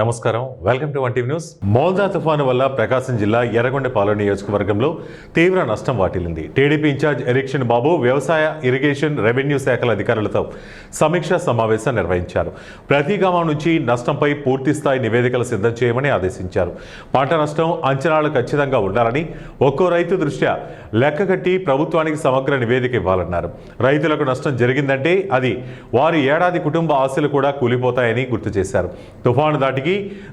నమస్కారం, welcome to one TV news. మోల్దా తుఫాను వల్ల ప్రకాశం జిల్లా ఎర్రగొండపాలెం నియోజకవర్గంలో తీవ్ర నష్టం వాటిల్లింది. టీడీపీ ఇన్ఛార్జ్ ఎరిక్షన్ బాబు వ్యవసాయ, ఇరిగేషన్, రెవెన్యూ శాఖల అధికారులతో సమీక్షా సమావేశం నిర్వహించారు. ప్రతి గ్రామం నుంచి నష్టంపై పూర్తిస్థాయి నివేదికలు సిద్ధం చేయమని ఆదేశించారు. పంట నష్టం అంచనాలు ఖచ్చితంగా ఉండాలని, ఒక్కో రైతు దృష్ట్యా లెక్కగట్టి ప్రభుత్వానికి సమగ్ర నివేదిక ఇవ్వాలన్నారు. రైతులకు నష్టం జరిగిందంటే అది వారి ఏడాది కుటుంబ ఆశలు కూడా కూలిపోతాయని గుర్తు చేశారు. తుఫాను దాటికి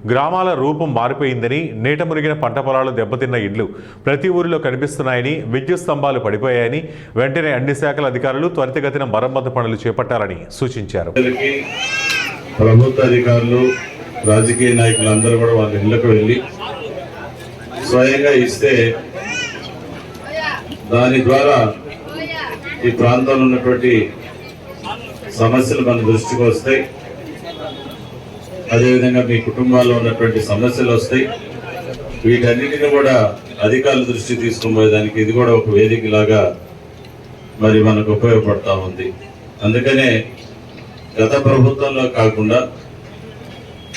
గ్రామాల రూపం మారిపోయిందని, నీట మునిగిన పంట పొలాలు, దెబ్బతిన్న ఇళ్లు ప్రతి ఊరిలో కనిపిస్తున్నాయని, విద్యుత్ స్తంభాలు పడిపోయాయని, వెంటనే అన్ని శాఖల అధికారులు త్వరితగతిన మరమ్మతు పనులు చేపట్టాలని సూచించారు. ప్రభుత్వ అధికారులు, రాజకీయ నాయకులు అందరూ కూడా వాళ్ళ ఇళ్లకు వెళ్ళి స్వయంగా ఇస్తే దాని ద్వారా ఈ ప్రాంతంలో ఉన్నటువంటి సమస్యలు మన దృష్టికి వస్తాయి. అదేవిధంగా మీ కుటుంబాల్లో ఉన్నటువంటి సమస్యలు వస్తాయి. వీటన్నిటిని కూడా అధికారుల దృష్టి తీసుకుపోయేదానికి ఇది కూడా ఒక వేదిక లాగా మరి మనకు ఉపయోగపడతా ఉంది. అందుకనే గత ప్రభుత్వంలో కాకుండా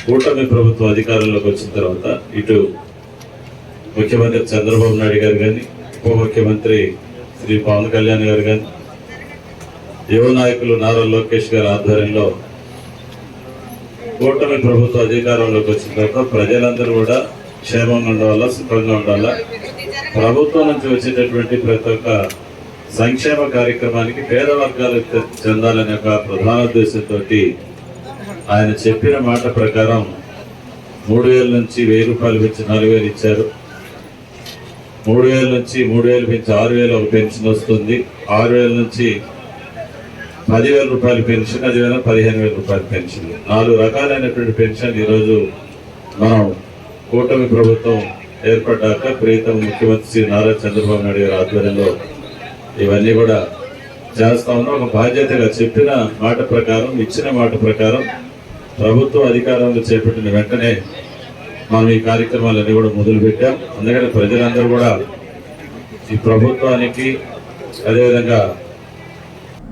కూటమి ప్రభుత్వం అధికారంలోకి వచ్చిన తర్వాత ఇటు ముఖ్యమంత్రి చంద్రబాబు నాయుడు గారు కానీ, ఉప ముఖ్యమంత్రి శ్రీ పవన్ కళ్యాణ్ గారు కానీ, యువ నాయకులు నారా లోకేష్ గారి ఆధ్వర్యంలో కూటమి ప్రభుత్వ అధికారంలోకి వచ్చిన తర్వాత ప్రజలందరూ కూడా క్షేమంగా ఉండాలా, సుఖంగా ఉండాలా, ప్రభుత్వం నుంచి వచ్చేటటువంటి ప్రతి ఒక్క సంక్షేమ కార్యక్రమానికి పేద వర్గాలకు చెందాలనే ఒక ప్రధాన ఉద్దేశంతో ఆయన చెప్పిన మాట ప్రకారం 3,000 నుంచి 1,000 రూపాయలు పెంచి 4,000 ఇచ్చారు. 3,000 నుంచి 3,000 పెంచి 6,000 ఒక పెన్షన్ వస్తుంది. 6,000 నుంచి 10,000 రూపాయల పెన్షన్, అదేవిధంగా 15,000 రూపాయల పెన్షన్, 4 రకాలైనటువంటి పెన్షన్ ఈరోజు మనం కూటమి ప్రభుత్వం ఏర్పడ్డాక ప్రీతం ముఖ్యమంత్రి శ్రీ నారా చంద్రబాబు నాయుడు గారి ఆధ్వర్యంలో ఇవన్నీ కూడా చేస్తా ఉన్నాం. ఒక బాధ్యతగా చెప్పిన మాట ప్రకారం, ఇచ్చిన మాట ప్రకారం ప్రభుత్వం అధికారంలో చేపట్టిన వెంటనే మనం ఈ కార్యక్రమాలన్నీ కూడా మొదలుపెట్టాం. అందుకని ప్రజలందరూ కూడా ఈ ప్రభుత్వానికి, అదేవిధంగా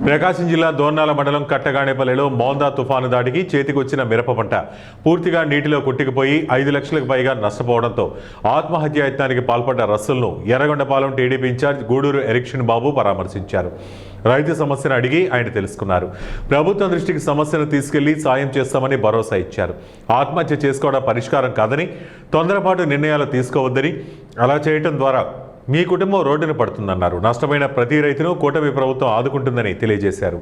ప్రకాశం జిల్లా దోర్నాల మండలం కట్టగానేపల్లిలో మోల్దా తుఫాను దాటికి చేతికొచ్చిన మిరప పంట పూర్తిగా నీటిలో కొట్టుకుపోయి 5 లక్షలకు పైగా నష్టపోవడంతో ఆత్మహత్యాయత్నానికి పాల్పడ్డ రస్సులను ఎర్రగొండపాలెం టీడీపీ ఇన్ఛార్జ్ గూడూరు ఎరిక్షన్ బాబు పరామర్శించారు. రైతు సమస్యను అడిగి ఆయన తెలుసుకున్నారు. ప్రభుత్వం దృష్టికి సమస్యను తీసుకెళ్లి సాయం చేస్తామని భరోసా ఇచ్చారు. ఆత్మహత్య చేసుకోవడం పరిష్కారం కాదని, తొందరపాటు నిర్ణయాలు తీసుకోవద్దని, అలా చేయటం ద్వారా మీ కుటుంబం రోడ్డున పడుతుందన్నారు. నష్టమైన ప్రతి రైతును కూటమి ప్రభుత్వం ఆదుకుంటుందని తెలియజేశారు.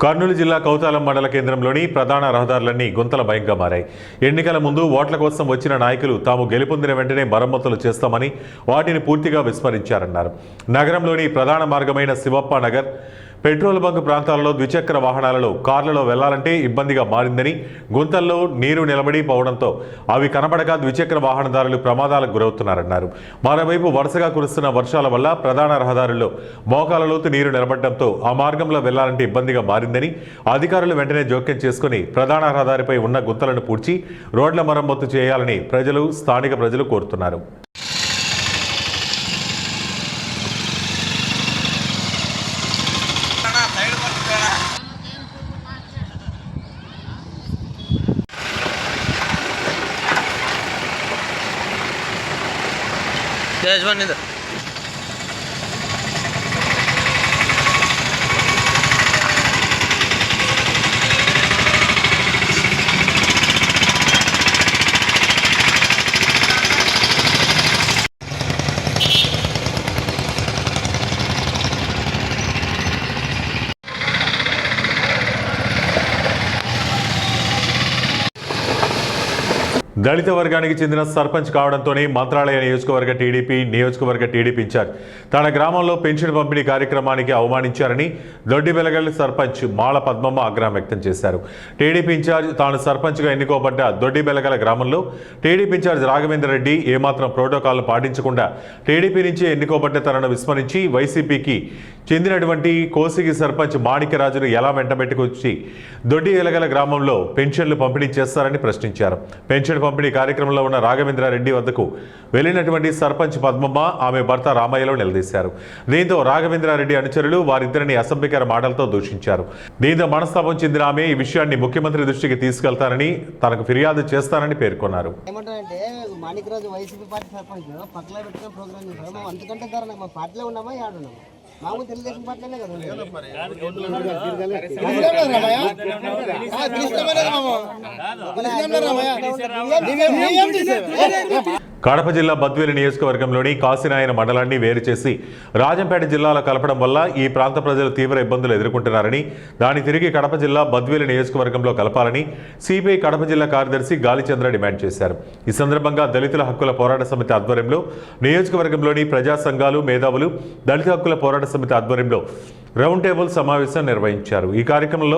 కర్నూలు జిల్లా కౌతాలం మండల కేంద్రంలోని ప్రధాన రహదారులన్నీ గుంతల భయంగా మారాయి. ఎన్నికల ముందు ఓట్ల కోసం వచ్చిన నాయకులు తాము గెలుపొందిన వెంటనే మరమ్మతులు చేస్తామని వాటిని పూర్తిగా విస్మరించారన్నారు. నగరంలోని ప్రధాన మార్గమైన శివప్ప నగర్, పెట్రోల్ బంక్ ప్రాంతాలలో ద్విచక్ర వాహనాలలో, కార్లలో వెళ్లాలంటే ఇబ్బందిగా మారిందని, గుంతల్లో నీరు నిలబడి పోవడంతో అవి కనబడక ద్విచక్ర వాహనదారులు ప్రమాదాలకు గురవుతున్నారన్నారు. మరోవైపు వరుసగా కురుస్తున్న వర్షాల వల్ల ప్రధాన రహదారుల్లో మోకాల లోతు నీరు నిలబడడంతో ఆ మార్గంలో వెళ్లాలంటే ఇబ్బందిగా మారిందని, అధికారులు వెంటనే జోక్యం చేసుకుని ప్రధాన రహదారిపై ఉన్న గుంతలను పూడ్చి రోడ్ల మరమ్మతు చేయాలని స్థానిక ప్రజలు కోరుతున్నారు. దళిత వర్గానికి చెందిన సర్పంచ్ కావడంతోనే మంత్రాలయ నియోజకవర్గ టీడీపీ ఇన్ఛార్జ్ తన గ్రామంలో పెన్షన్ పంపిణీ కార్యక్రమానికి అవమానించారని దొడ్డిబెలగల్ సర్పంచ్ మాల పద్మమ్మ ఆగ్రహం వ్యక్తం చేశారు. టీడీపీ ఇన్ఛార్జ్ తాను సర్పంచ్గా ఎన్నుకోబడ్డ దొడ్డిబెలగల గ్రామంలో టీడీపీ ఇన్ఛార్జ్ రాఘవేంద్ర రెడ్డి ఏమాత్రం ప్రోటోకాల్ను పాటించకుండా టీడీపీ నుంచి ఎన్నుకోబడ్డ తనను విస్మరించి వైసీపీకి చెందినటువంటి కోసిగి సర్పంచ్ మాణిక్యరాజును ఎలా వెంటబెట్టుకొచ్చి దొడ్డిబెలగల గ్రామంలో పెన్షన్లు పంపిణీ చేస్తారని ప్రశ్నించారు. పెన్షన్ పంపిణీ కార్యక్రమంలో ఉన్న రాఘవేంద్రారెడ్డి వద్దకు వెళ్లినటువంటి సర్పంచ్ పద్మమ్మ ఆమె భర్త రామయ్యలో నిలదీశారు. దీంతో రాఘవేంద్రారెడ్డి అనుచరులు వారిద్దరిని అసభ్యకర మాటలతో దూషించారు. దీంతో మనస్తాపం చెందిన ఆమె ఈ విషయాన్ని ముఖ్యమంత్రి దృష్టికి తీసుకెళ్తానని తనకు ఫిర్యాదు చేస్తానని పేర్కొన్నారు. ఏమంటారంటే మాణిక్యరాజు వైసీపీ పార్టీ సర్పంచ్ పక్కన పెట్టుకుని ప్రోగ్రామ్ చేశారు. మేము అంతకంటే ధర మా పార్టీలో ఉన్నామా ఆడున్నామా మామూలు తెలుగుదేశం పార్టీలే కదా. కడప జిల్లా బద్వేలు నియోజకవర్గంలోని కాశీనాయన మండలాన్ని వేరు చేసి రాజంపేట జిల్లాలో కలపడం వల్ల ఈ ప్రాంత ప్రజలు తీవ్ర ఇబ్బందులు ఎదుర్కొంటున్నారని, దాన్ని తిరిగి కడప జిల్లా బద్వేలు నియోజకవర్గంలో కలపాలని సిపిఐ కడప జిల్లా కార్యదర్శి గాలిచంద్ర డిమాండ్ చేశారు. ఈ సందర్భంగా దళితుల హక్కుల పోరాట సమితి ఆధ్వర్యంలో నియోజకవర్గంలోని ప్రజా సంఘాలు, మేధావులు, దళిత హక్కుల పోరాట సమితి ఆధ్వర్యంలో రౌండ్ టేబుల్ సమావేశం నిర్వహించారు. ఈ కార్యక్రమంలో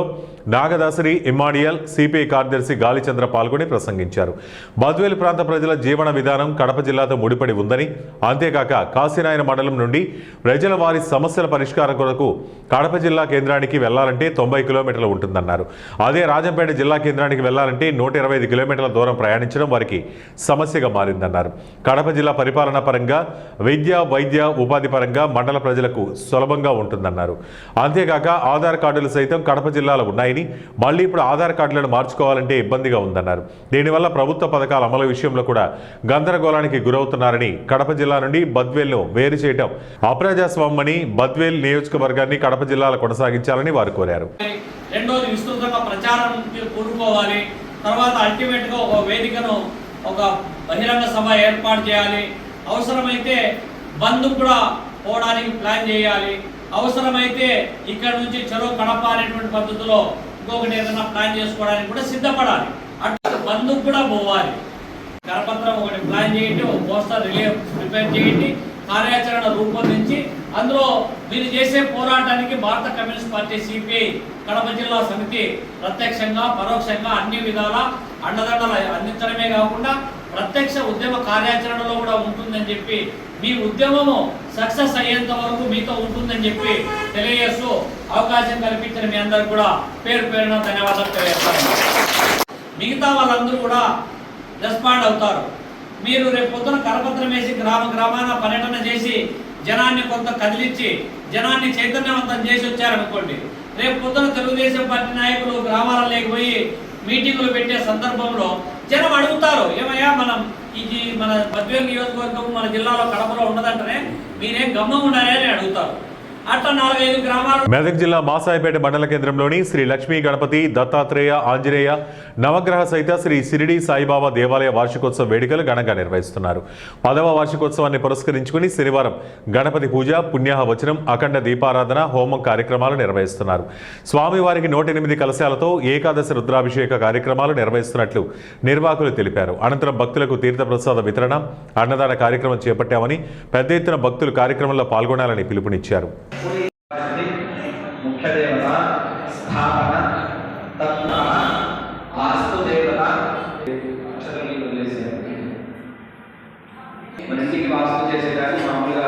నాగదాసరి, ఇమ్మానియల్, సిపిఐ కార్యదర్శి గాలిచంద్ర పాల్గొని ప్రసంగించారు. బద్వేలు ప్రాంత ప్రజల జీవన విధానం కడప జిల్లాతో ముడిపడి ఉందని, అంతేకాక కాశీనాయన మండలం నుండి ప్రజల వారి సమస్యల పరిష్కారం కొరకు కడప జిల్లా కేంద్రానికి వెళ్లాలంటే 90 కిలోమీటర్లు ఉంటుందన్నారు. అదే రాజంపేట జిల్లా కేంద్రానికి వెళ్లాలంటే 125 కిలోమీటర్ల దూరం ప్రయాణించడం వారికి సమస్యగా మారిందన్నారు. కడప జిల్లా పరిపాలనా పరంగా, విద్య, వైద్య, ఉపాధి పరంగా మండల ప్రజలకు సులభంగా ఉంటుందన్నారు. అంతేకాక ఆధార్ కార్డులు సైతం కడప జిల్లాలో ఉన్నాయని, మళ్లీ ఇప్పుడు ఆధార్ కార్డులను మార్చుకోవాలంటే ఇబ్బందిగా ఉందన్నారు. దీనివల్ల ప్రభుత్వ పథకాల అమలు విషయంలో కూడా గందరగోళానికి గురవుతున్నారని, కడప జిల్లా నుండి బద్వేల్ను వేరు చేయడం అప్రజాస్వామ్యమని, బద్వేల్ నియోజకవర్గాన్ని కడప జిల్లాలో కొనసాగించాలని వారు కోరారు. రెండోది విస్తృతంగా ప్రచారం కూడుకోవాలి. తర్వాత అల్టిమేట్ గా ఒక వేదికను, ఒక బహిరంగ సభ ఏర్పాటు చేయాలి. అవసరమైతే బంద్ కూడా పోవడానికి ప్లాన్ చేయాలి. అవసరమైతే ఇక్కడ నుంచి చలో కడప అనేటువంటి పద్ధతిలో ఇంకొకటి ఏదైనా ప్లాన్ చేసుకోవడానికి కూడా సిద్ధపడాలి. అట్లా బంధుకు కూడా పోవాలి. కరపత్రం ఒకటి ప్లాన్ చేయండి, ఒక పోస్టర్ రిలీఫ్ ప్రిపేర్ చేయండి, కార్యాచరణ రూపొందించి అందులో మీరు చేసే పోరాటానికి భారత కమ్యూనిస్ట్ పార్టీ సిపిఐ కడప జిల్లా సమితి ప్రత్యక్షంగా, పరోక్షంగా అన్ని విధాల అండదండలు అందించడమే కాకుండా ప్రత్యక్ష ఉద్యమ కార్యాచరణలో కూడా ఉంటుందని చెప్పి, మీ ఉద్యమము సక్సెస్ అయ్యేంత వరకు మీతో ఉంటుందని చెప్పి తెలియజేస్తూ అవకాశం కల్పించిన మీ అందరికి కూడా పేరు పేరున ధన్యవాదాలు తెలియజేస్తాను. మిగతా వాళ్ళందరూ కూడా రెస్పాండ్ అవుతారు. మీరు రేపు పొద్దున కరపత్రం వేసి గ్రామాన పర్యటన చేసి జనాన్ని కొంత కదిలించి జనాన్ని చైతన్యవంతం చేసి వచ్చారనుకోండి, రేపు పొద్దున తెలుగుదేశం పార్టీ నాయకులు గ్రామాలలోకి పోయి మీటింగులు పెట్టే సందర్భంలో జనం అడుగుతారు, ఏమయ్యా మనం ఇది మన బద్వేలు నియోజకవర్గం మన జిల్లాలో కడపలో ఉన్నదంటనే మీరేం గమ్మం ఉండాలి అని అడుగుతారు. అట్లా 4-5 గ్రామాలు. మెదక్ జిల్లా మాసాయిపేట మండల కేంద్రంలోని శ్రీ లక్ష్మీ గణపతి, దత్తాత్రేయ, ఆంజనేయ, నవగ్రహ సహిత శ్రీ షిరిడి సాయిబాబా దేవాలయ వార్షికోత్సవ వేడుకలు ఘనంగా నిర్వహిస్తున్నారు. 10వ వార్షికోత్సవాన్ని పురస్కరించుకుని శనివారం గణపతి పూజ, పుణ్యాహ వచనం, అఖండ దీపారాధన, హోమం కార్యక్రమాలు నిర్వహిస్తున్నారు. స్వామివారికి 108 కలశాలతో ఏకాదశి రుద్రాభిషేక కార్యక్రమాలు నిర్వహిస్తున్నట్లు నిర్వాహకులు తెలిపారు. అనంతరం భక్తులకు తీర్థప్రసాద వితరణ, అన్నదాన కార్యక్రమం చేపట్టామని, పెద్ద ఎత్తున భక్తులు కార్యక్రమంలో పాల్గొనాలని పిలుపునిచ్చారు. ముఖ్య దేవత, స్థాపన, తత్వ, వాస్తు దేవత, మన ఇంటికి వాస్తు చేసేదాన్ని మామూలుగా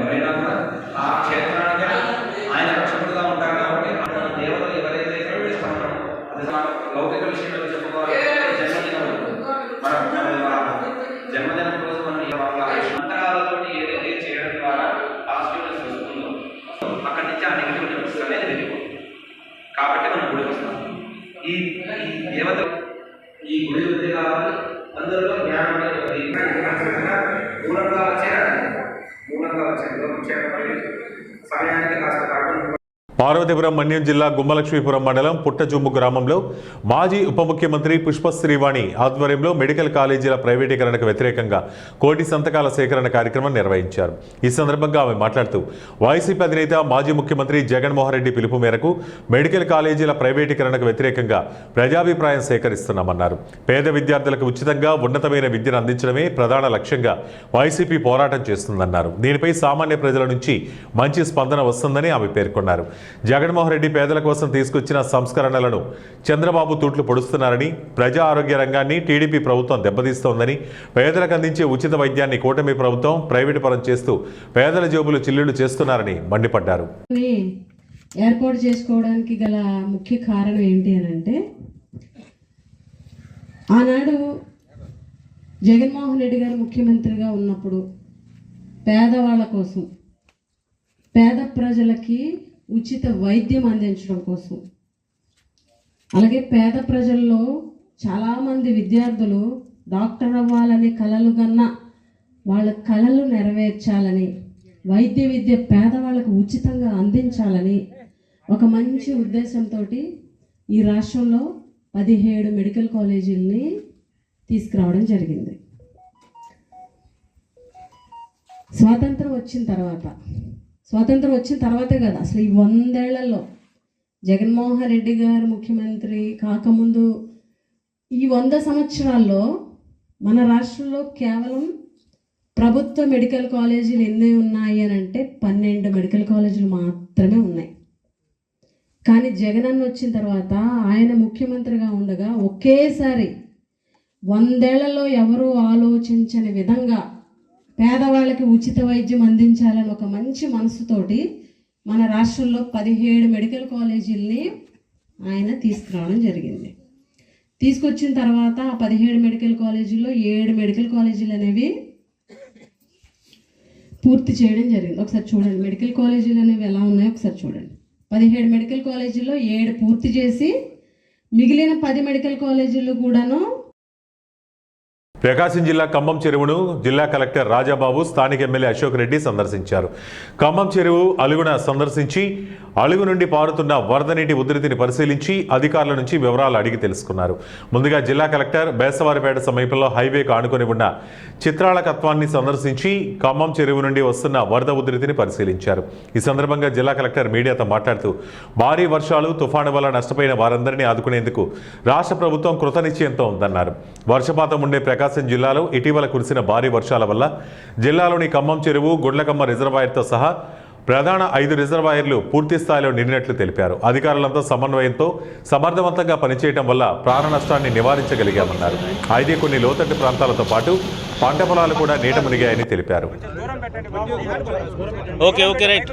ఎవరైనా కూడా ఆ క్షేత్రానికి ఆయన రక్షకుడుగా ఉంటారు. కాబట్టి దేవతలు ఎవరైతే అది లౌకిక విషయంలో చెప్పుకోవాలి. జన్మదినం రోజు మనం మంత్రాలతో ఏదైతే చేయడం ద్వారా పాజిటివ్నెస్ వస్తుందో అక్కడి నుంచి ఆ నెగిటివిటీ అనేది వెళ్ళిపోతుంది. కాబట్టి మనం గుడికి వస్తాం. ఈ దేవత ఈ గుడి వద్ద కావాలి. అందరిలో జ్ఞానం మూలంగా వచ్చే సమయానికి కాస్త కాకుండా పార్వతీపురం మన్యం జిల్లా గుమ్మలక్ష్మీపురం మండలం పుట్టజుమ్ము గ్రామంలో మాజీ ఉప ముఖ్యమంత్రి పుష్పశ్రీవాణి ఆధ్వర్యంలో మెడికల్ కాలేజీల ప్రైవేటీకరణకు వ్యతిరేకంగా కోటి సంతకాల సేకరణ కార్యక్రమం నిర్వహించారు. ఈ సందర్భంగా ఆమె మాట్లాడుతూ వైసీపీ అధినేత మాజీ ముఖ్యమంత్రి జగన్మోహన్ రెడ్డి పిలుపు మేరకు మెడికల్ కాలేజీల ప్రైవేటీకరణకు వ్యతిరేకంగా ప్రజాభిప్రాయం సేకరిస్తున్నామన్నారు. పేద విద్యార్థులకు ఉచితంగా ఉన్నతమైన విద్యను అందించడమే ప్రధాన లక్ష్యంగా వైసీపీ పోరాటం చేస్తుందన్నారు. దీనిపై సామాన్య ప్రజల నుంచి మంచి స్పందన వస్తుందని ఆమె పేర్కొన్నారు. జగన్మోహన్ రెడ్డి పేదల కోసం తీసుకొచ్చిన సంస్కరణలను చంద్రబాబు తూట్లు పొడుస్తున్నారని, ప్రజా ఆరోగ్య రంగాన్ని టీడీపీ ప్రభుత్వం దెబ్బతీస్తోందని, పేదలకు అందించే ఉచిత వైద్యాన్ని కూటమి ప్రభుత్వం ప్రైవేటు పరం చేస్తూ పేదల జేబులు చిల్లులు చేస్తున్నారని మండిపడ్డారు. ఏర్పాటు చేసుకోవడానికి గల ముఖ్య కారణం ఏంటి అని అంటే, ఆనాడు జగన్మోహన్ రెడ్డి గారు ముఖ్యమంత్రిగా ఉన్నప్పుడు పేదవాళ్ళ కోసం, పేద ప్రజలకి ఉచిత వైద్యం అందించడం కోసం, అలాగే పేద ప్రజల్లో చాలామంది విద్యార్థులు డాక్టర్ అవ్వాలని కలలు కన్నా వాళ్ళ కలలు నెరవేర్చాలని, వైద్య విద్య పేదవాళ్ళకు ఉచితంగా అందించాలని ఒక మంచి ఉద్దేశంతో ఈ రాష్ట్రంలో 17 మెడికల్ కాలేజీలని తీసుకురావడం జరిగింది. స్వాతంత్రం వచ్చిన తర్వాతే కదా, అసలు ఈ 100 ఏళ్లలో జగన్మోహన్ రెడ్డి గారు ముఖ్యమంత్రి కాకముందు ఈ 100 సంవత్సరాల్లో మన రాష్ట్రంలో కేవలం ప్రభుత్వ మెడికల్ కాలేజీలు ఎన్ని ఉన్నాయి అని అంటే 12 మెడికల్ కాలేజీలు మాత్రమే ఉన్నాయి. కానీ జగన్ అన్న వచ్చిన తర్వాత ఆయన ముఖ్యమంత్రిగా ఉండగా ఒకేసారి 100 ఏళ్లలో ఎవరూ ఆలోచించని విధంగా పేదవాళ్ళకి ఉచిత వైద్యం అందించాలని ఒక మంచి మనసుతోటి మన రాష్ట్రంలో 17 మెడికల్ కాలేజీలని ఆయన తీసుకురావడం జరిగింది. తీసుకొచ్చిన తర్వాత ఆ 17 మెడికల్ కాలేజీల్లో 7 మెడికల్ కాలేజీలు అనేవి పూర్తి చేయడం జరిగింది. ఒకసారి చూడండి మెడికల్ కాలేజీలు అనేవి ఎలా ఉన్నాయో ఒకసారి చూడండి. 17 మెడికల్ కాలేజీల్లో 7 పూర్తి చేసి మిగిలిన 10 మెడికల్ కాలేజీలు కూడాను. ప్రకాశం జిల్లా ఖమ్మం చెరువును జిల్లా కలెక్టర్ రాజాబాబు, స్థానిక ఎమ్మెల్యే అశోక్ రెడ్డి సందర్శించారు. ఖమ్మం చెరువు అలుగున సందర్శించి అలుగు నుండి పారుతున్న వరద నీటి ఉధృతిని పరిశీలించి అధికారుల నుంచి వివరాలు అడిగి తెలుసుకున్నారు. ముందుగా జిల్లా కలెక్టర్ బేసవారిపేట సమీపంలో హైవేకు ఆనుకొని ఉన్న చిత్రాలకత్వాన్ని సందర్శించి ఖమ్మం చెరువు నుండి వస్తున్న వరద ఉధృతిని పరిశీలించారు. ఈ సందర్భంగా జిల్లా కలెక్టర్ మీడియాతో మాట్లాడుతూ భారీ వర్షాలు, తుఫాను వల్ల నష్టపోయిన వారందరినీ ఆదుకునేందుకు రాష్ట్ర ప్రభుత్వం కృతనిశ్చయంతో ఉందన్నారు. వర్షపాతం ఉండే ప్రకాశం జిల్లాలో ఇటీవల కురిసిన భారీ వర్షాల వల్ల జిల్లాలోని ఖమ్మం చెరువు, గుండ్లకమ్మ రిజర్వాయర్తో సహా ప్రధాన 5 రిజర్వాయర్లు పూర్తి స్థాయిలో నిండినట్లు తెలిపారు. అధికారులంతా సమన్వయంతో సమర్థవంతంగా పనిచేయడం వల్ల ప్రాణ నష్టాన్ని నివారించగలిగామన్నారు. అయితే కొన్ని లోతట్టు ప్రాంతాలతో పాటు పంట పొలాలు కూడా నీట మునిగాయని తెలిపారు. Okay right.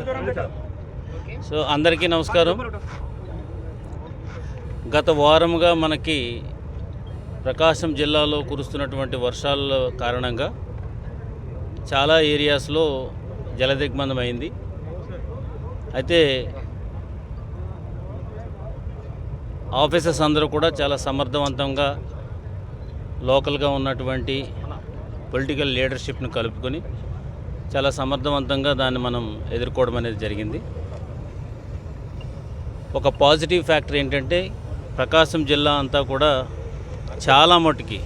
సో అందరికీ నమస్కారం. గత వారముగా మనకి ప్రకాశం జిల్లాలో కురుస్తున్నటువంటి వర్షాల కారణంగా చాలా ఏరియాస్లో జలదిగ్బంధమైంది. అయితే ఆఫీసర్స్ అందరూ కూడా చాలా సమర్థవంతంగా లోకల్గా ఉన్నటువంటి పొలిటికల్ లీడర్షిప్ను కలుపుకొని చాలా సమర్థవంతంగా దాన్ని మనం ఎదుర్కోవడం అనేది జరిగింది. ఒక పాజిటివ్ ఫ్యాక్టర్ ఏంటంటే ప్రకాశం జిల్లా అంతా కూడా చాలా మటుకి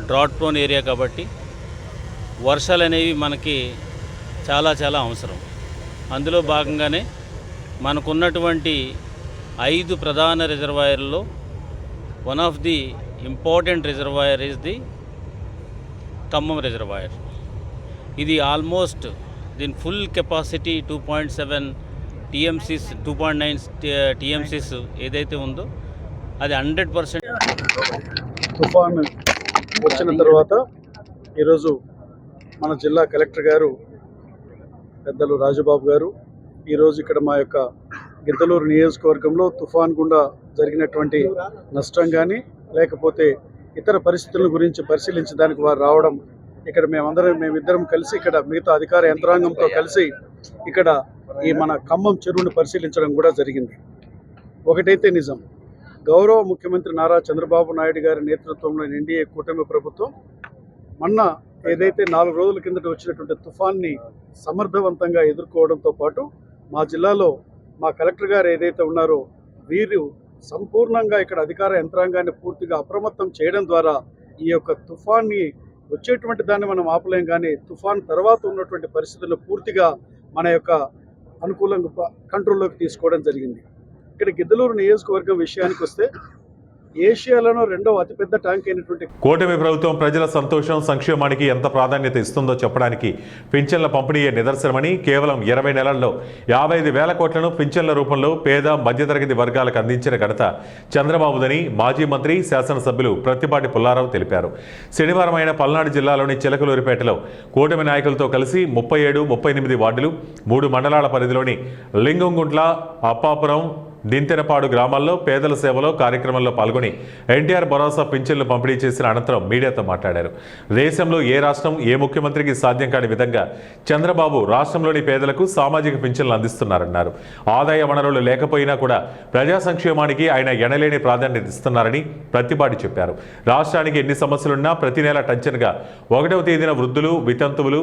డ్రాట్ ప్రోన్ ఏరియా కాబట్టి వర్షాలు అనేవి మనకి చాలా అవసరం. అందులో భాగంగానే మనకున్నటువంటి 5 ప్రధాన రిజర్వాయర్లో one of the important reservoir is the Khammam reservoir. ఇది ఆల్మోస్ట్ దీని ఫుల్ కెపాసిటీ 2.7 టీఎంసీస్ 2.9 టీఎంసీస్ ఏదైతే ఉందో అది 100%. తుఫాన్ వచ్చిన తర్వాత ఈరోజు మన జిల్లా కలెక్టర్ గారు పెద్దలు రాజబాబు గారు ఈరోజు ఇక్కడ మా యొక్క గిద్దలూరు నియోజకవర్గంలో తుఫాన్ గుండా జరిగినటువంటి నష్టం కానీ లేకపోతే ఇతర పరిస్థితుల గురించి పరిశీలించడానికి వారు రావడం, ఇక్కడ మేమిద్దరం కలిసి ఇక్కడ మిగతా అధికార యంత్రాంగంతో కలిసి ఇక్కడ ఈ మన ఖమ్మం చెరువును పరిశీలించడం కూడా జరిగింది. ఒకటైతే నిజం, గౌరవ ముఖ్యమంత్రి నారా చంద్రబాబు నాయుడు గారి నేతృత్వంలోని ఎన్డీఏ కూటమి ప్రభుత్వం మొన్న ఏదైతే 4 రోజుల కిందట వచ్చినటువంటి తుఫాన్ని సమర్థవంతంగా ఎదుర్కోవడంతో పాటు మా జిల్లాలో మా కలెక్టర్ గారు ఏదైతే ఉన్నారో వీరు సంపూర్ణంగా ఇక్కడ అధికార యంత్రాంగాన్ని పూర్తిగా అప్రమత్తం చేయడం ద్వారా ఈ యొక్క తుఫాన్ని వచ్చేటువంటి దాన్ని మనం ఆపలేం, కానీ తుఫాన్ తర్వాత ఉన్నటువంటి పరిస్థితుల్లో పూర్తిగా మన యొక్క అనుకూలంగా కంట్రోల్లోకి తీసుకోవడం జరిగింది. ఇక్కడ గిద్దలూరు నియోజకవర్గం విషయానికి వస్తే ఏషియాలోనూ రెండవ అతిపెద్ద ట్యాంక్ అయినటువంటి కూటమి ప్రభుత్వం ప్రజల సంతోషం సంక్షేమానికి ఎంత ప్రాధాన్యత ఇస్తుందో చెప్పడానికి పింఛన్ల పంపిణీయే నిదర్శనమని, కేవలం 20 నెలల్లో 55,000 కోట్లను పింఛన్ల రూపంలో పేద మధ్యతరగతి వర్గాలకు అందించిన ఘనత చంద్రబాబుదని మాజీ మంత్రి శాసనసభ్యులు ప్రత్తిపాటి పుల్లారావు తెలిపారు. శనివారం ఆయన పల్నాడు జిల్లాలోని చిలకలూరిపేటలో కూటమి నాయకులతో కలిసి 37, 38 వార్డులు 3 మండలాల పరిధిలోని లింగంగుంట్ల, అప్పాపురం, దింతెనపాడు గ్రామాల్లో పేదల సేవలో కార్యక్రమంలో పాల్గొని ఎన్టీఆర్ భరోసా పింఛన్లు పంపిణీ చేసిన అనంతరం మీడియాతో మాట్లాడారు. దేశంలో ఏ రాష్ట్రం, ఏ ముఖ్యమంత్రికి సాధ్యం కాని విధంగా చంద్రబాబు రాష్ట్రంలోని పేదలకు సామాజిక పింఛన్లు అందిస్తున్నారన్నారు. ఆదాయ వనరులు లేకపోయినా కూడా ప్రజా సంక్షేమానికి ఆయన ఎనలేని ప్రాధాన్యత ఇస్తున్నారని ప్రత్తిపాటి చెప్పారు. రాష్ట్రానికి ఎన్ని సమస్యలున్నా ప్రతి నెల టంచన్గా 1వ తేదీన వృద్ధులు, వితంతువులు,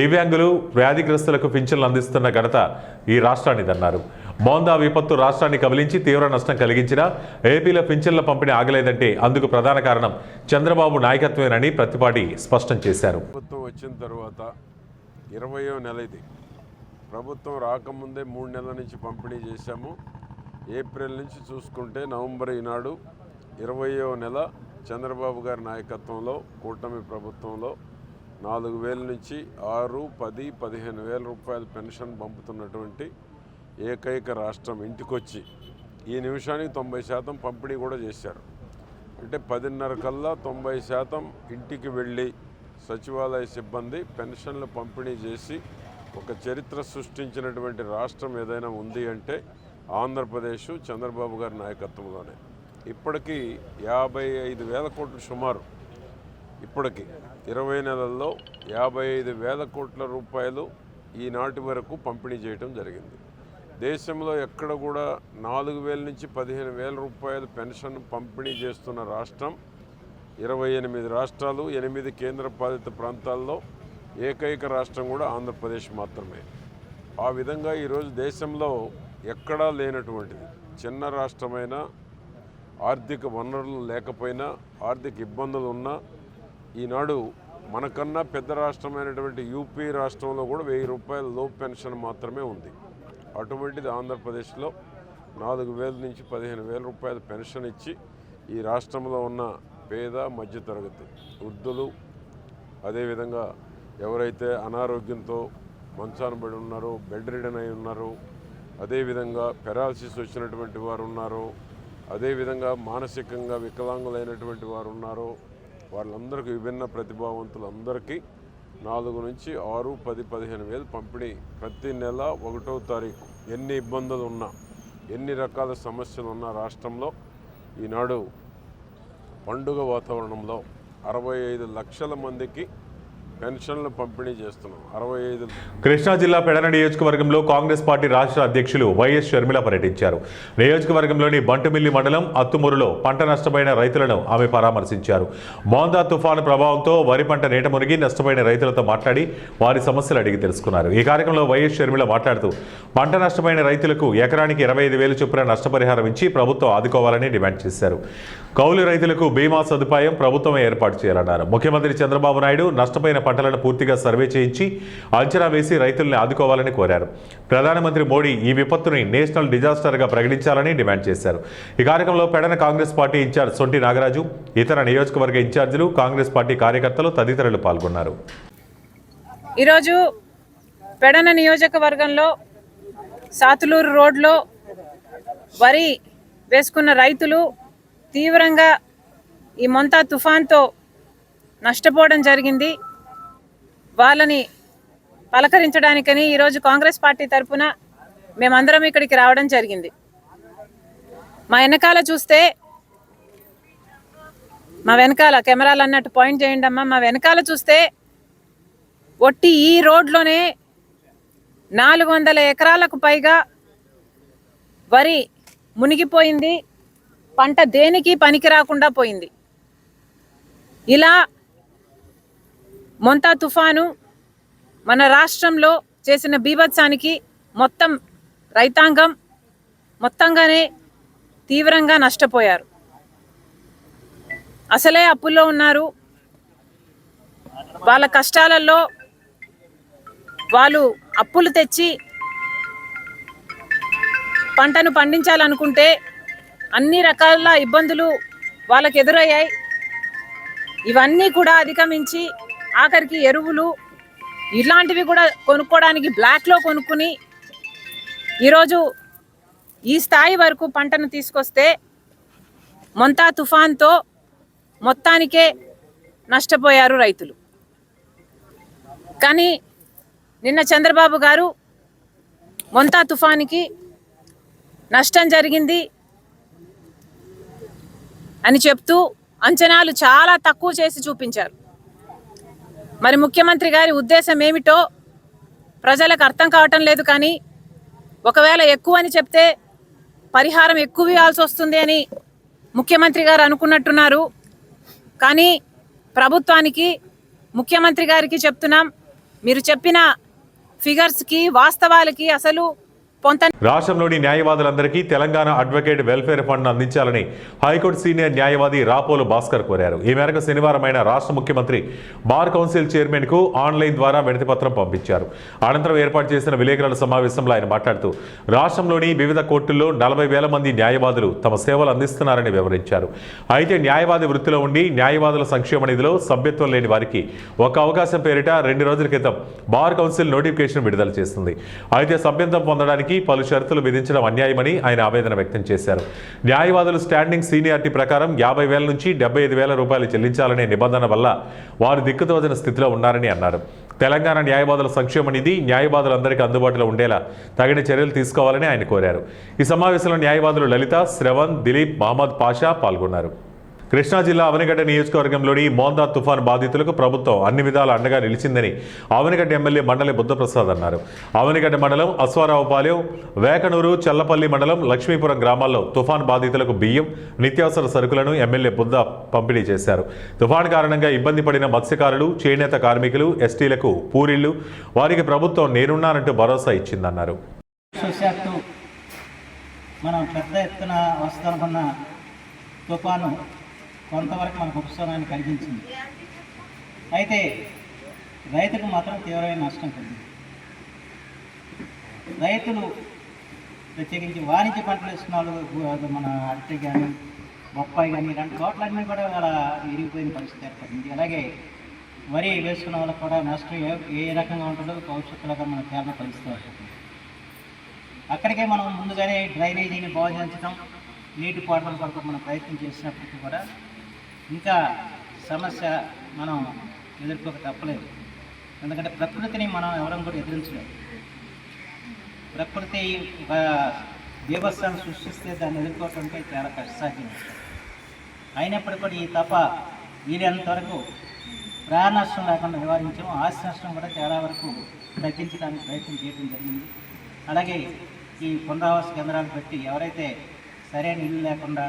దివ్యాంగులు, వ్యాధిగ్రస్తులకు పింఛన్లు అందిస్తున్న ఘనత ఈ రాష్ట్రానిదన్నారు. మోందా విపత్తు రాష్ట్రాన్ని కబలించి తీవ్ర నష్టం కలిగించినా ఏపీలో పింఛన్ల పంపిణీ ఆగలేదంటే అందుకు ప్రధాన కారణం చంద్రబాబు నాయకత్వేనని ప్రత్తిపాటి స్పష్టం చేశారు. ప్రభుత్వం వచ్చిన తర్వాత 20వ నెల ఇది. ప్రభుత్వం రాకముందే 3 నెలల నుంచి పంపిణీ చేశాము. ఏప్రిల్ నుంచి చూసుకుంటే నవంబర్ ఈనాడు 20వ నెల చంద్రబాబు గారి నాయకత్వంలో కూటమి ప్రభుత్వంలో 4,000 నుంచి 6, 10, 15,000 రూపాయల పెన్షన్ పంపుతున్నటువంటి ఏకైక రాష్ట్రం. ఇంటికొచ్చి ఈ నిమిషానికి 90% పంపిణీ కూడా చేశారు. అంటే 10:30 కల్లా 90% ఇంటికి వెళ్ళి సచివాలయ సిబ్బంది పెన్షన్లు పంపిణీ చేసి ఒక చరిత్ర సృష్టించినటువంటి రాష్ట్రం ఏదైనా ఉంది అంటే ఆంధ్రప్రదేశ్ చంద్రబాబు గారి నాయకత్వంలోనే. ఇప్పటికీ 55,000 కోట్లు సుమారు, ఇప్పటికి 20 నెలల్లో 55,000 కోట్ల రూపాయలు ఈనాటి వరకు పంపిణీ చేయడం జరిగింది. దేశంలో ఎక్కడ కూడా 4,000 నుంచి 15,000 రూపాయలు పెన్షన్ పంపిణీ చేస్తున్న రాష్ట్రం 28 రాష్ట్రాలు, 8 కేంద్రపాలిత ప్రాంతాల్లో ఏకైక రాష్ట్రం కూడా ఆంధ్రప్రదేశ్ మాత్రమే. ఆ విధంగా ఈరోజు దేశంలో ఎక్కడా లేనటువంటిది, చిన్న రాష్ట్రమైనా ఆర్థిక వనరులు లేకపోయినా ఆర్థిక ఇబ్బందులు ఉన్నా ఈనాడు మనకన్నా పెద్ద రాష్ట్రమైనటువంటి యూపీ రాష్ట్రంలో కూడా 1,000 రూపాయల లో పెన్షన్ మాత్రమే ఉంది. అటువంటిది ఆంధ్రప్రదేశ్లో 4,000 నుంచి 15,000 రూపాయల పెన్షన్ ఇచ్చి ఈ రాష్ట్రంలో ఉన్న పేద మధ్యతరగతి వృద్ధులు, అదేవిధంగా ఎవరైతే అనారోగ్యంతో మంచాన పడి ఉన్నారో, బెడ్ రిడన్ అయి ఉన్నారో, అదేవిధంగా పెరాలసిస్ వచ్చినటువంటి వారు ఉన్నారో, అదేవిధంగా మానసికంగా వికలాంగులైనటువంటి వారు ఉన్నారో, వాళ్ళందరికీ విభిన్న ప్రతిభావంతులందరికీ 4 నుంచి 6, 10, 15,000 పంపిణీ ప్రతి నెల 1వ తారీఖు. ఎన్ని ఇబ్బందులు ఉన్నా, ఎన్ని రకాల సమస్యలు ఉన్నా రాష్ట్రంలో ఈనాడు పండుగ వాతావరణంలో 65 లక్షల మందికి పెన్షన్లు పంపిణీ చేస్తున్నాం. 65. కృష్ణా జిల్లా పెడన నియోజకవర్గంలో కాంగ్రెస్ పార్టీ రాష్ట్ర అధ్యక్షులు వైఎస్ షర్మిల పర్యటించారు. నియోజకవర్గంలోని బంటుమిల్లి మండలం అత్తుమూరులో పంట నష్టపోయిన రైతులను ఆమె పరామర్శించారు. మోందా తుఫాను ప్రభావంతో వరి పంట నీట మునిగి నష్టపోయిన రైతులతో మాట్లాడి వారి సమస్యలు అడిగి తెలుసుకున్నారు. ఈ కార్యక్రమంలో వైఎస్ షర్మిల మాట్లాడుతూ పంట నష్టపోయిన రైతులకు ఎకరానికి 25,000 చొప్పున నష్టపరిహారం ఇచ్చి ప్రభుత్వం ఆదుకోవాలని డిమాండ్ చేశారు. కౌలు రైతులకు బీమా సదుపాయం ప్రభుత్వమే ఏర్పాటు చేయాలన్నారు. ముఖ్యమంత్రి చంద్రబాబు నాయుడు నష్టపోయిన పంటలను పూర్తిగా సర్వే చేయించి అంచనా వేసి రైతుల్ని ఆదుకోవాలని కోరారు. ప్రధానమంత్రి మోడీ ఈ విపత్తుని నేషనల్ డిజాస్టర్గా ప్రకటించాలని డిమాండ్ చేశారు. ఈ కార్యక్రమంలో పెడన కాంగ్రెస్ పార్టీ ఇన్ఛార్జ్ సొంటి నాగరాజు, ఇతర నియోజకవర్గ ఇన్ఛార్జీలు, కాంగ్రెస్ పార్టీ కార్యకర్తలు తదితరులు పాల్గొన్నారు. ఈరోజు పెడన నియోజకవర్గంలో సాతులూరు రోడ్లో వరి వేసుకున్న రైతులు తీవ్రంగా ఈ మొంతా తుఫాన్తో నష్టపోవడం జరిగింది. వాళ్ళని పలకరించడానికని ఈరోజు కాంగ్రెస్ పార్టీ తరఫున మేమందరం ఇక్కడికి రావడం జరిగింది. మా వెనకాల చూస్తే, మా వెనకాల కెమెరాలు అన్నట్టు పాయింట్ చేయండి అమ్మా, మా వెనకాల చూస్తే ఒట్టి ఈ రోడ్లోనే 400 ఎకరాలకు పైగా వరి మునిగిపోయింది. పంట దేనికి పనికి రాకుండా పోయింది. ఇలా మొంతా తుఫాను మన రాష్ట్రంలో చేసిన బీభత్సానికి మొత్తం రైతాంగం, మొత్తంగానే తీవ్రంగా నష్టపోయారు. అసలే అప్పుల్లో ఉన్నారు. వాళ్ళ కష్టాలలో వాళ్ళు అప్పులు తెచ్చి పంటను పండించాలనుకుంటే అన్ని రకాల ఇబ్బందులు వాళ్ళకి ఎదురయ్యాయి. ఇవన్నీ కూడా అధిగమించి ఆఖరికి ఎరువులు ఇలాంటివి కూడా కొనుక్కోవడానికి బ్లాక్లో కొనుక్కుని ఈరోజు ఈ స్థాయి వరకు పంటను తీసుకొస్తే మొంతా తుఫాన్తో మొత్తానికే నష్టపోయారు రైతులు. కానీ నిన్న చంద్రబాబు గారు మొంతా తుఫానికి నష్టం జరిగింది అని చెప్తూ అంచనాలు చాలా తక్కువ చేసి చూపించారు. మరి ముఖ్యమంత్రి గారి ఉద్దేశం ఏమిటో ప్రజలకు అర్థం కావటం లేదు. కానీ ఒకవేళ ఎక్కువ అని చెప్తే పరిహారం ఎక్కువ ఇవ్వాల్సి వస్తుంది అని ముఖ్యమంత్రి గారు అనుకున్నట్టున్నారు. కానీ ప్రభుత్వానికి ముఖ్యమంత్రి గారికి చెప్తున్నాం, మీరు చెప్పిన ఫిగర్స్కి వాస్తవాలకి అసలు రాష్ట్రంలోని న్యాయవాదులందరికీ తెలంగాణ అడ్వకేట్ వెల్ఫేర్ ఫండ్ అందించాలని హైకోర్టు సీనియర్ న్యాయవాది రాపోలు భాస్కర్ కోరారు. ఈ మేరకు శనివారం ఆయన రాష్ట్ర ముఖ్యమంత్రి బార్ కౌన్సిల్ చైర్మన్ కు ఆన్లైన్ ద్వారా వినతిపత్రం పంపించారు. అనంతరం ఏర్పాటు చేసిన విలేకరుల సమావేశంలో ఆయన మాట్లాడుతూ రాష్ట్రంలోని వివిధ కోర్టుల్లో 40,000 మంది న్యాయవాదులు తమ సేవలు అందిస్తున్నారని వివరించారు. అయితే న్యాయవాది వృత్తిలో ఉండి న్యాయవాదుల సంక్షేమ నిధిలో సభ్యత్వం లేని వారికి ఒక అవకాశం పేరిట 2 రోజుల క్రితం బార్ కౌన్సిల్ నోటిఫికేషన్ విడుదల చేస్తుంది. అయితే సభ్యత్వం పొందడానికి పలు షరతులు విధించడం అన్యాయమని ఆయన ఆవేదన వ్యక్తం చేశారు. న్యాయవాదులు స్టాండింగ్ సీనియారిటీ ప్రకారం 50,000 నుంచి 75,000 రూపాయలు చెల్లించాలనే నిబంధన వల్ల వారు దిక్కుతోచని స్థితిలో ఉన్నారని అన్నారు. తెలంగాణ న్యాయవాదుల సంక్షేమ నిధి న్యాయవాదులందరికీ అందుబాటులో ఉండేలా తగిన చర్యలు తీసుకోవాలని ఆయన కోరారు. ఈ సమావేశంలో న్యాయవాదులు లలిత, శ్రవణ్, దిలీప్, మహమ్మద్ పాషా పాల్గొన్నారు. కృష్ణా జిల్లా అవనిగడ్డ నియోజకవర్గంలోని మోందా తుఫాన్ బాధితులకు ప్రభుత్వం అన్ని విధాల అండగా నిలిచిందని అవనిగడ్డ ఎమ్మెల్యే మండలి బుద్ధప్రసాద్ అన్నారు. అవనిగడ్డ మండలం అశ్వారావుపాలెం, వేకనూరు, చల్లపల్లి మండలం లక్ష్మీపురం గ్రామాల్లో తుఫాన్ బాధితులకు బియ్యం, నిత్యావసర సరుకులను ఎమ్మెల్యే బుద్ధ పంపిణీ చేశారు. తుఫాన్ కారణంగా ఇబ్బంది పడిన మత్స్యకారులు, చేనేత కార్మికులు, ఎస్టీలకు పూరిళ్లు, వారికి ప్రభుత్వం నేనున్నానంటూ భరోసా ఇచ్చిందన్నారు. మనం పెద్ద ఎత్తున వస్తున్న తుఫాను కొంతవరకు మనకు ఉపశమనాన్ని కలిగించింది. అయితే రైతుకు మాత్రం తీవ్రమైన నష్టం కలిగింది. రైతులు ప్రత్యేకించి వాణిజ్య పంటలు వేస్తున్న వాళ్ళు, మన అరటి కానీ బొప్పాయి కానీ ఇలాంటి తోటలన్నీ కూడా అలా ఇరిగిపోయిన పరిస్థితి ఏర్పడింది. అలాగే వరి వేసుకున్న వాళ్ళకి కూడా నష్టం ఏ రకంగా ఉంటుందో భవిష్యత్తులో మన తేలిన పరిస్థితి వస్తుంది. అక్కడికే మనం ముందుగానే డ్రైనేజీని బాగు చేయించడం, నీటి పారుదల కొరకు మనం ప్రయత్నం చేసినప్పటికీ కూడా ఇంకా సమస్య మనం ఎదుర్కోక తప్పలేదు. ఎందుకంటే ప్రకృతిని మనం ఎవరం కూడా ఎదిరించలేదు. ప్రకృతి బీభత్సాన్ని సృష్టిస్తే దాన్ని ఎదుర్కోవడానికి చాలా కష్టసాధ్యం. అయినప్పటికీ కూడా ఈ తప వీలైనంత వరకు ప్రాణ నష్టం లేకుండా నివారించాము. ఆస్తి నష్టం కూడా చాలా వరకు తగ్గించడానికి ప్రయత్నం చేయడం జరిగింది. అలాగే ఈ పునరావాస కేంద్రాలు పెట్టి ఎవరైతే సరైన ఇల్లు లేకుండా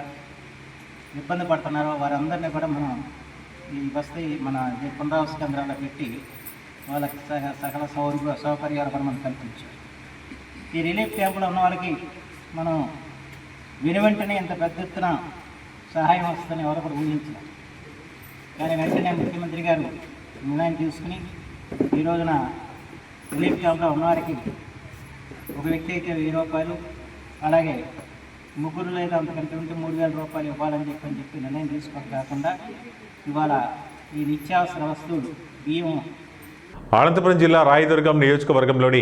ఇబ్బంది పడుతున్నారో వారందరినీ కూడా మనం ఈ బస్తీ మన పునరావాస కేంద్రాల్లో పెట్టి వాళ్ళకి సకల సౌకర్యాలు కూడా మనం కల్పించాం. ఈ రిలీఫ్ క్యాంపులో ఉన్న వాళ్ళకి మనం వెంటనే ఇంత పెద్ద ఎత్తున సహాయం వస్తుందని ఎవరు కూడా ఊహించారు. కానీ వెంటనే ముఖ్యమంత్రి గారు నిర్ణయం తీసుకుని ఈ రోజున రిలీఫ్ క్యాంప్లో ఉన్నవారికి ఒక వ్యక్తి అయితే 1000 రూపాయలు, అలాగే ముగ్గురు లేదా అంతకంటే ఉంటే 3,000 రూపాయలు ఇవ్వాలని చెప్పి నిర్ణయం తీసుకోవడం కాకుండా ఇవాళ ఈ నిత్యావసర వస్తువులు బియ్యం. అనంతపురం జిల్లా రాయదుర్గం నియోజకవర్గంలోని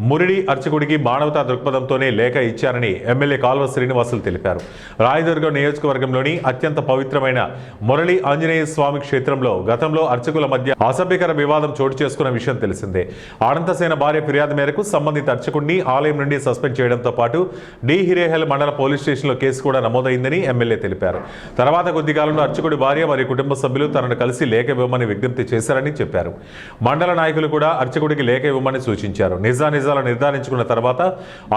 మురిడి అర్చకుడికి మానవతా దృక్పథంతోనే లేఖ ఇచ్చారని ఎమ్మెల్యే కాల్వ శ్రీనివాసులు తెలిపారు. రాయదుర్గం నియోజకవర్గంలోని అత్యంత పవిత్రమైన మురళి ఆంజనేయ స్వామి క్షేత్రంలో గతంలో అర్చకుల మధ్య అసభ్యకర వివాదం చోటు చేసుకున్న విషయం తెలిసిందే. అనంతసేన భార్య ఫిర్యాదు మేరకు సంబంధిత అర్చకుడిని ఆలయం నుండి సస్పెండ్ చేయడంతో పాటు డి హిరేహల్ మండల పోలీస్ స్టేషన్లో కేసు కూడా నమోదైందని ఎమ్మెల్యే తెలిపారు. తర్వాత కొద్ది కాలంలో అర్చకుడి భార్య మరియు కుటుంబ సభ్యులు తనను కలిసి లేఖ ఇవ్వమని విజ్ఞప్తి చేశారని చెప్పారు. మండల నాయకులు కూడా అర్చకుడికి లేఖ ఇవ్వమని సూచించారు. నిజాలు నిర్ధారించుకున్న తర్వాత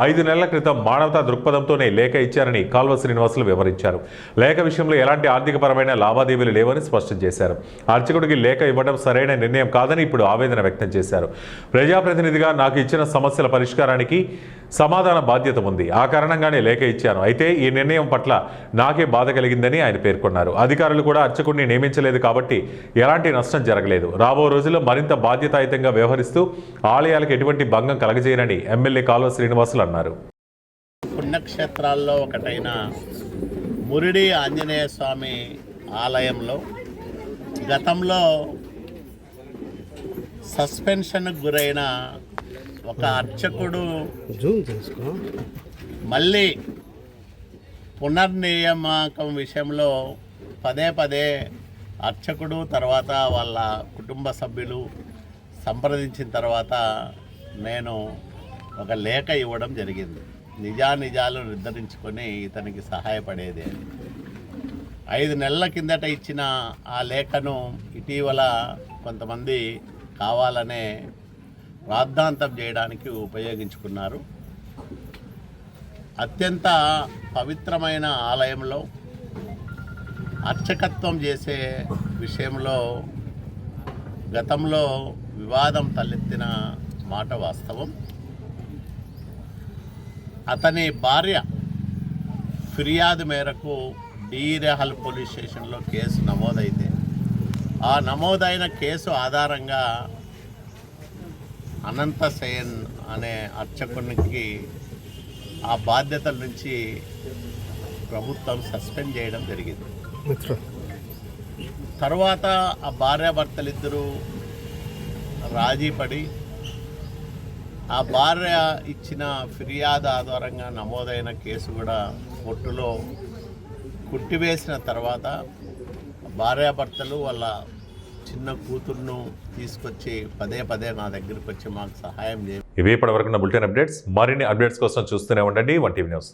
5 నెలల క్రితం మానవతా దృక్పథంతోనే లేఖ ఇచ్చారని కాల్వ శ్రీనివాసులు వివరించారు. లేఖ విషయంలో ఎలాంటి ఆర్థికపరమైన లావాదేవీలు లేవని స్పష్టం చేశారు. అర్చకుడికి లేఖ ఇవ్వడం సరైన నిర్ణయం కాదని ఇప్పుడు ఆవేదన వ్యక్తం చేశారు. ప్రజాప్రతినిధిగా నాకు ఇచ్చిన సమస్యల పరిష్కారానికి సమాధాన బాధ్యత ఉంది. ఆ కారణంగానే లేఖ ఇచ్చాను. అయితే ఈ నిర్ణయం పట్ల నాకే బాధ కలిగిందని ఆయన పేర్కొన్నారు. అధికారులు కూడా అర్చకుడిని నియమించలేదు కాబట్టి ఎలాంటి నష్టం జరగలేదు. రాబో రోజుల్లో మరింత బాధ్యతాయుతంగా వ్యవహరిస్తూ ఆలయాలకు ఎటువంటి భంగం కలగజేయనని ఎమ్మెల్యే కాలువ శ్రీనివాసులు అన్నారు. పుణ్యక్షేత్రాల్లో ఒకటైన మురిడి ఆంజనేయ స్వామి ఆలయంలో గతంలో సస్పెన్షన్కు గురైన ఒక అర్చకుడు మళ్ళీ పునర్నియామకం విషయంలో పదే పదే అర్చకుడు తర్వాత వాళ్ళ కుటుంబ సభ్యులు సంప్రదించిన తర్వాత నేను ఒక లేఖ ఇవ్వడం జరిగింది. నిజాలు నిర్ధారించుకొని ఇతనికి సహాయపడేది. 5 నెలల కిందట ఇచ్చిన ఆ లేఖను ఇటీవల కొంతమంది కావాలనే రాద్ధాంతం చేయడానికి ఉపయోగించుకున్నారు. అత్యంత పవిత్రమైన ఆలయంలో అర్చకత్వం చేసే విషయంలో గతంలో వివాదం తలెత్తిన మాట వాస్తవం. అతని భార్య ఫిర్యాదు మేరకు డీరెహల్ పోలీస్ స్టేషన్లో కేసు నమోదైతే ఆ నమోదైన కేసు ఆధారంగా అనంత సేన్ అనే అర్చకునికి ఆ బాధ్యతల నుంచి ప్రభుత్వం సస్పెండ్ చేయడం జరిగింది. తర్వాత ఆ భార్యాభర్తలిద్దరూ రాజీ పడి ఆ భార్య ఇచ్చిన ఫిర్యాదు ఆధారంగా నమోదైన కేసు కూడా కోర్టులో కుట్టివేసిన తర్వాత భార్యాభర్తలు వాళ్ళ చిన్న కూతుర్ను తీసుకొచ్చి పదే పదే నా దగ్గరికి వచ్చి మాకు సహాయం చేయాలి. ఇవి ఇప్పటివరకు ఉన్న బులెటిన్ అప్డేట్స్. మరిన్ని అప్డేట్స్ కోసం చూస్తూనే ఉండండి 1TV న్యూస్.